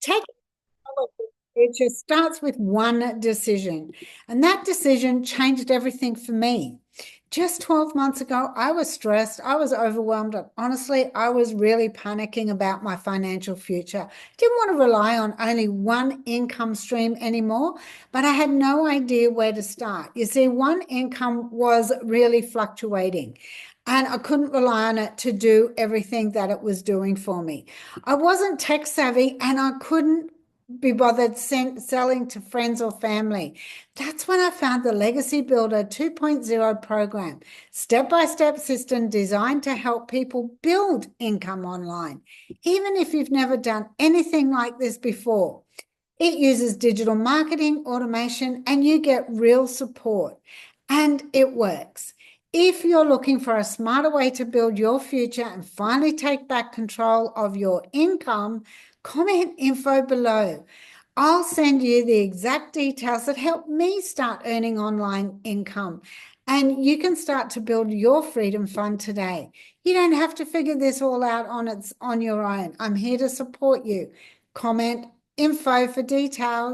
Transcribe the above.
Taking future starts with one decision, and that decision changed everything for me. Just 12 months ago, I was stressed, I was overwhelmed, and honestly, I was really panicking about my financial future. Didn't want to rely on only one income stream anymore, but I had no idea where to start. You see, one income was really fluctuating. And I couldn't rely on it to do everything that it was doing for me. I wasn't tech savvy and I couldn't be bothered selling to friends or family. That's when I found the Legacy Builder 2.0 program, step-by-step system designed to help people build income online, even if you've never done anything like this before. It uses digital marketing, automation, and you get real support. And it works. If you're looking for a smarter way to build your future and finally take back control of your income, comment info below. I'll send you the exact details that help me start earning online income. And you can start to build your freedom fund today. You don't have to figure this all out on your own. I'm here to support you. Comment info for details.